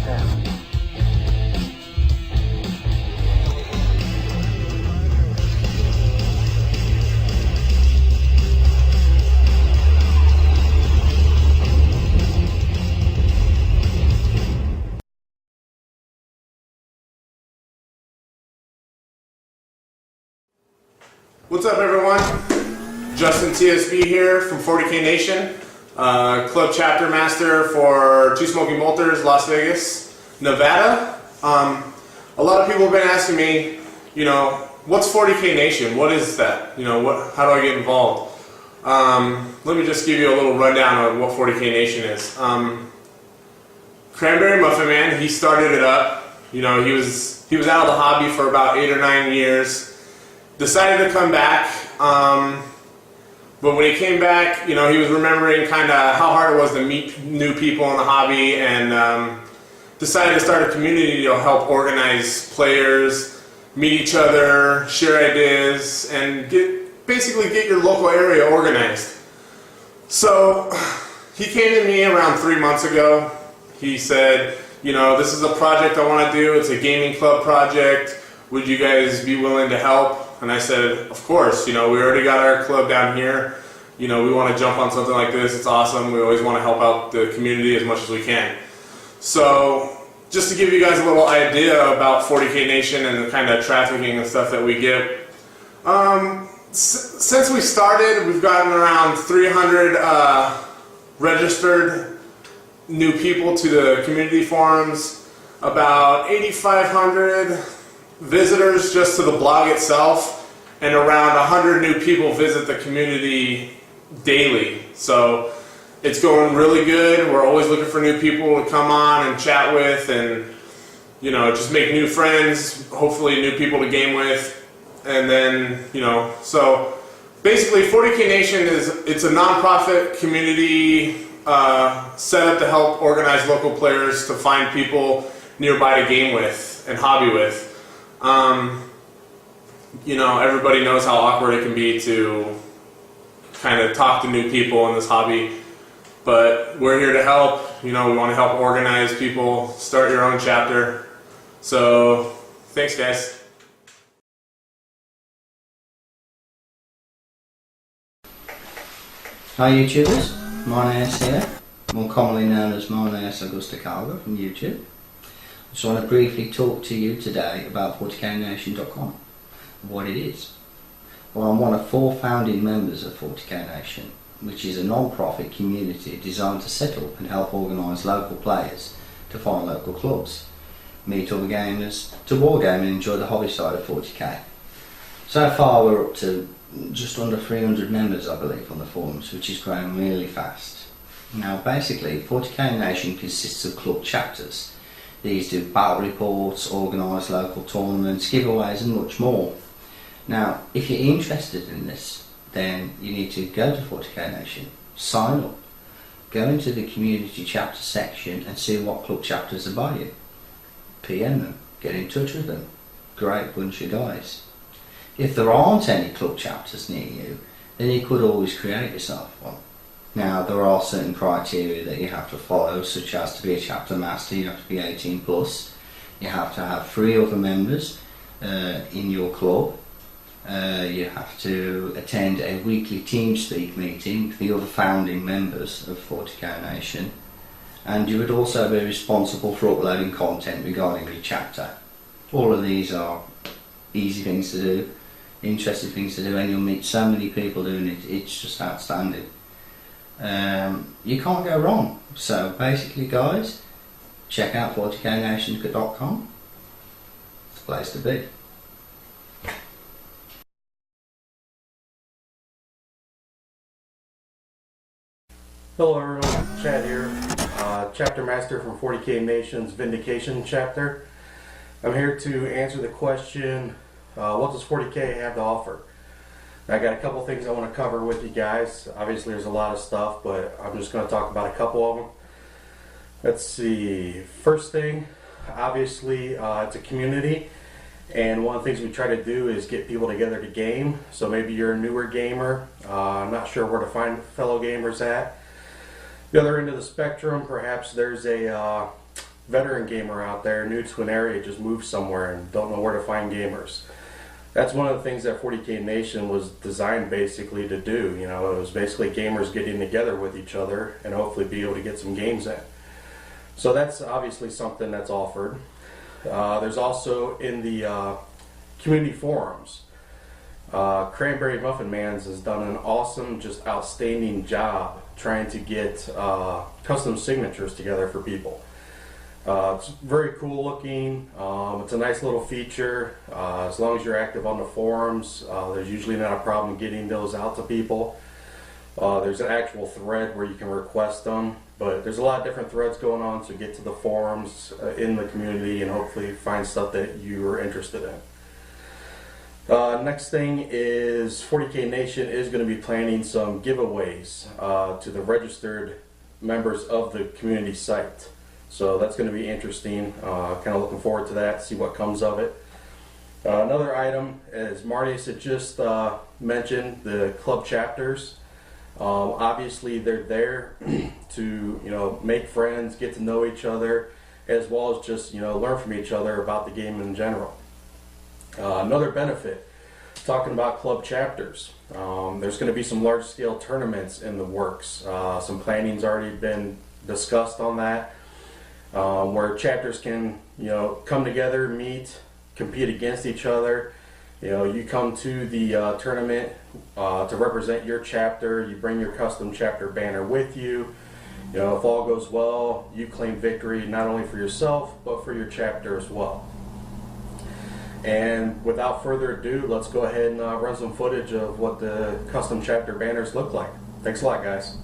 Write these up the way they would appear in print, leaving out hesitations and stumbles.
What's up, everyone? Justin TSB here from 40K Nation, Club Chapter Master for Two Smoking Bolters, Las Vegas, Nevada. A lot of people have been asking me, what's 40K Nation? What is that? How do I get involved? Let me just give you a little rundown of what 40K Nation is. Cranberry Muffin Man, he started it up. He was out of the hobby for about 8 or 9 years. Decided to come back, but when he came back, he was remembering kind of how hard it was to meet new people in the hobby, and decided to start a community to help organize players, meet each other, share ideas, and basically get your local area organized. So he came to me around 3 months ago. He said, this is a project I want to do. It's a gaming club project. Would you guys be willing to help? And I said, of course. We already got our club down here. We want to jump on something like this. It's awesome. We always want to help out the community as much as we can. So just to give you guys a little idea about 40K Nation and the kind of trafficking and stuff that we get. Since we started, we've gotten around 300 registered new people to the community forums, about 8,500 visitors just to the blog itself, and around 100 new people visit the community daily. So it's going really good. We're always looking for new people to come on and chat with, and just make new friends, hopefully new people to game with. And then so basically 40K Nation it's a non-profit community set up to help organize local players to find people nearby to game with and hobby with. Everybody knows how awkward it can be to kind of talk to new people in this hobby, but we're here to help. We want to help organize people, start your own chapter. So, thanks guys. Hi YouTubers, Monaeus here, more commonly known as Monaeus Augusta Cargo from YouTube. I just want to briefly talk to you today about 40knation.com, what it is. Well, I'm one of 4 founding members of 40K Nation, which is a non-profit community designed to set up and help organise local players to find local clubs, meet other gamers, to wargame and enjoy the hobby side of 40K. So far we're up to just under 300 members, I believe, on the forums, which is growing really fast. Now basically 40K Nation consists of club chapters. These do battle reports, organise local tournaments, giveaways and much more. Now, if you're interested in this, then you need to go to 40K Nation, sign up, go into the community chapter section and see what club chapters are by you. PM them, get in touch with them. Great bunch of guys. If there aren't any club chapters near you, then you could always create yourself one. Now, there are certain criteria that you have to follow, such as to be a chapter master, you have to be 18 plus, you have to have 3 other members in your club, you have to attend a weekly TeamSpeak meeting with the other founding members of 40K Nation, and you would also be responsible for uploading content regarding your chapter. All of these are easy things to do, interesting things to do, and you'll meet so many people doing it, it's just outstanding. You can't go wrong. So basically guys, check out 40knation.com. It's the place to be. Hello everyone, Chad here, Chapter Master from 40K Nation's Vindication Chapter. I'm here to answer the question, what does 40K have to offer? I got a couple things I want to cover with you guys. Obviously there's a lot of stuff, but I'm just going to talk about a couple of them. Let's see, first thing, obviously it's a community, and one of the things we try to do is get people together to game. So maybe you're a newer gamer, I'm not sure where to find fellow gamers at. The other end of the spectrum, perhaps there's a veteran gamer out there new to an area, just moved somewhere and don't know where to find gamers. That's one of the things that 40K Nation was designed basically to do. You know, it was basically gamers getting together with each other and hopefully be able to get some games in. So that's obviously something that's offered. There's also in the community forums. Cranberry Muffin Mans has done an awesome, just outstanding job trying to get custom signatures together for people. It's very cool looking. It's a nice little feature. As long as you're active on the forums, there's usually not a problem getting those out to people. There's an actual thread where you can request them, but there's a lot of different threads going on, so get to the forums in the community and hopefully find stuff that you are interested in. Next thing is 40K Nation is going to be planning some giveaways to the registered members of the community site. So that's going to be interesting. Kind of looking forward to that, see what comes of it. Another item, as Marius had just mentioned, the club chapters. Obviously they're there to make friends, get to know each other, as well as just learn from each other about the game in general. Another benefit, talking about club chapters, there's going to be some large scale tournaments in the works. Some planning's already been discussed on that, where chapters can come together, meet, compete against each other. You come to the tournament to represent your chapter. You bring your custom chapter banner with you. If all goes well, you claim victory not only for yourself but for your chapter as well. And without further ado, let's go ahead and run some footage of what the custom chapter banners look like. Thanks a lot, guys.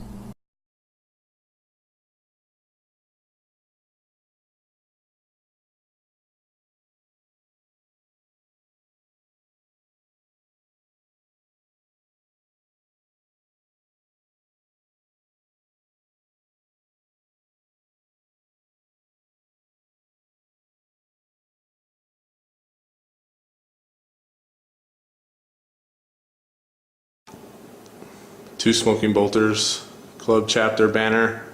Two Smoking Bolters Club chapter banner.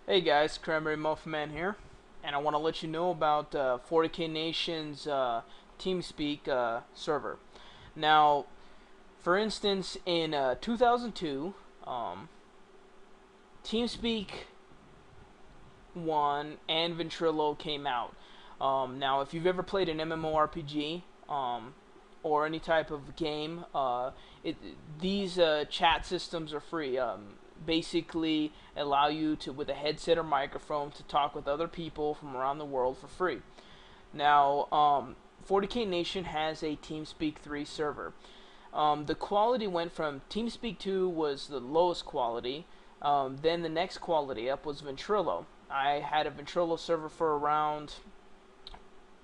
Hey guys, Cranberry Muffin Man here, and I want to let you know about 40K Nation's TeamSpeak server. Now, for instance, in 2002, TeamSpeak 1 and Ventrilo came out. Now, if you've ever played an MMORPG or any type of game, these chat systems are free. Basically allow you to, with a headset or microphone, to talk with other people from around the world for free. Now, 40K Nation has a TeamSpeak 3 server. The quality went from TeamSpeak 2 was the lowest quality. Then the next quality up was Ventrilo. I had a Ventrilo server for around,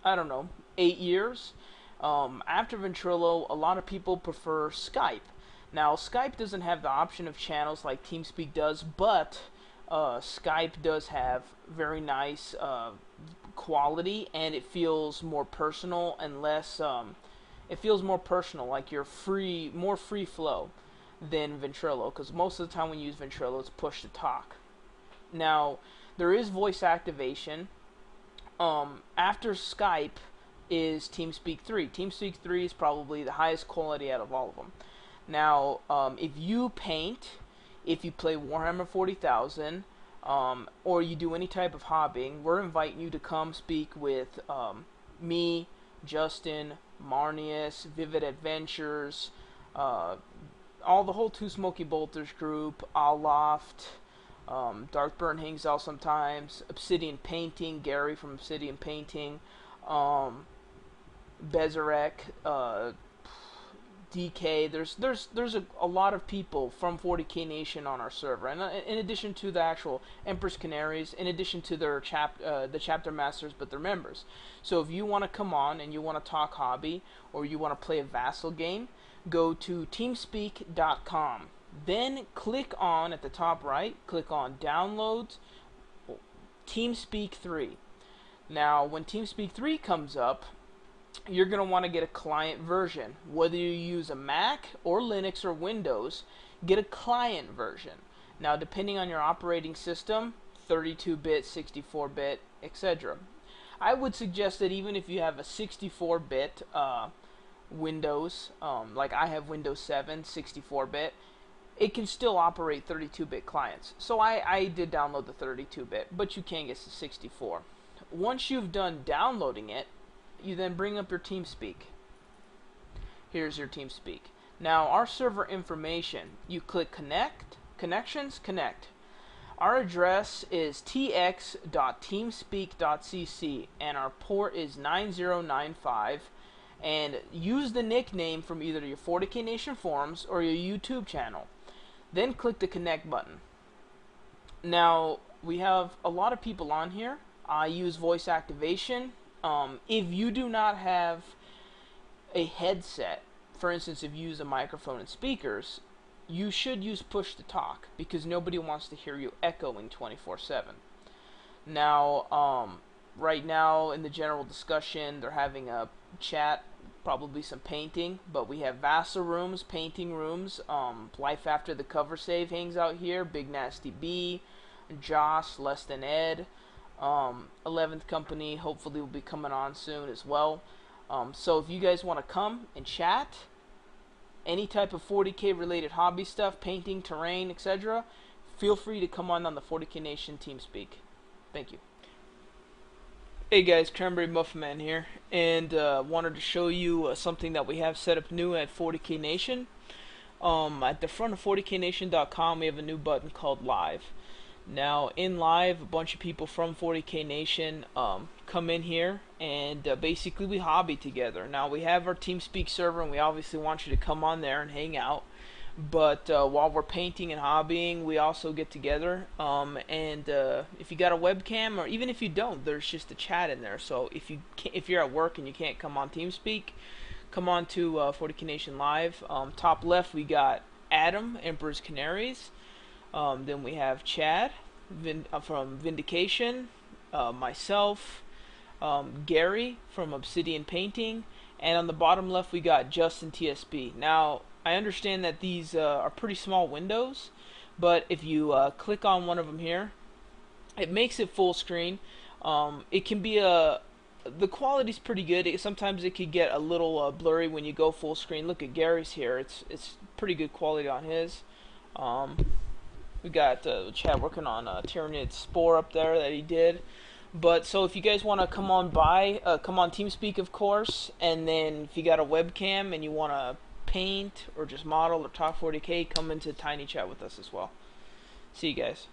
8 years. After Ventrilo, a lot of people prefer Skype. Now, Skype doesn't have the option of channels like TeamSpeak does, but Skype does have very nice quality, and it feels more personal and less. It feels more personal, like you're more free flow than Ventrilo, because most of the time when you use Ventrilo, it's push to talk. Now, there is voice activation. After Skype is TeamSpeak 3. TeamSpeak 3 is probably the highest quality out of all of them. Now, if you paint, if you play Warhammer 40,000, or you do any type of hobbying, we're inviting you to come speak with me, Justin, Marnius, Vivid Adventures, the whole Two Smoky Bolters group, Aloft, Darkburn hangs out sometimes, Obsidian Painting, Gary from Obsidian Painting, Bezarek, DK. There's a lot of people from 40K Nation on our server, and in addition to the actual Empress Canaries, in addition to their the chapter masters, but they're members. So if you want to come on and you want to talk hobby, or you want to play a vassal game, go to teamspeak.com. Then click on, at the top right, click on Downloads, TeamSpeak 3. Now, when TeamSpeak 3 comes up, you're going to want to get a client version. Whether you use a Mac or Linux or Windows, get a client version. Now, depending on your operating system, 32-bit, 64-bit, etc. I would suggest that even if you have a 64-bit Windows, like I have Windows 7, 64-bit, it can still operate 32-bit clients. So I did download the 32-bit, but you can get the 64. Once you've done downloading it, you then bring up your TeamSpeak. Here's your TeamSpeak. Now, our server information, you click Connect, Connections, Connect. Our address is tx.teamspeak.cc and our port is 9095. And use the nickname from either your 40K Nation forums or your YouTube channel. Then click the Connect button. Now, we have a lot of people on here. I use voice activation. If you do not have a headset, for instance, if you use a microphone and speakers, you should use push to talk because nobody wants to hear you echoing 24/7. Now, right now in the general discussion, they're having a chat, probably some painting, but we have Vasa rooms, painting rooms, Life After the Cover Save hangs out here, Big Nasty B, Joss, Less Than Ed, 11th Company hopefully will be coming on soon as well. So if you guys want to come and chat, any type of 40K related hobby stuff, painting, terrain, etc., feel free to come on the 40K Nation TeamSpeak. Thank you. Hey guys, Cranberry Muffin Man here, and wanted to show you something that we have set up new at 40K Nation. At the front of 40knation.com we have a new button called Live. Now in Live, a bunch of people from 40K Nation come in here and basically we hobby together. Now we have our TeamSpeak server and we obviously want you to come on there and hang out. But while we're painting and hobbying, we also get together. And if you got a webcam, or even if you don't, there's just a chat in there. So if you're at work and you can't come on TeamSpeak, come on to 40K Nation Live. Top left we got Adam, Emperor's Canaries. Then we have Chad from Vindication, myself, Gary from Obsidian Painting, and on the bottom left we got Justin TSB. Now I understand that these are pretty small windows, but if you click on one of them here, it makes it full screen. It can be the quality's pretty good. Sometimes it could get a little blurry when you go full screen. Look at Gary's here; it's pretty good quality on his. We got Chad working on Tyrannid Spore up there that he did. But so if you guys want to come on by, come on TeamSpeak of course, and then if you got a webcam and you want to paint or just model or talk 40K, come into Tiny Chat with us as well. See you guys.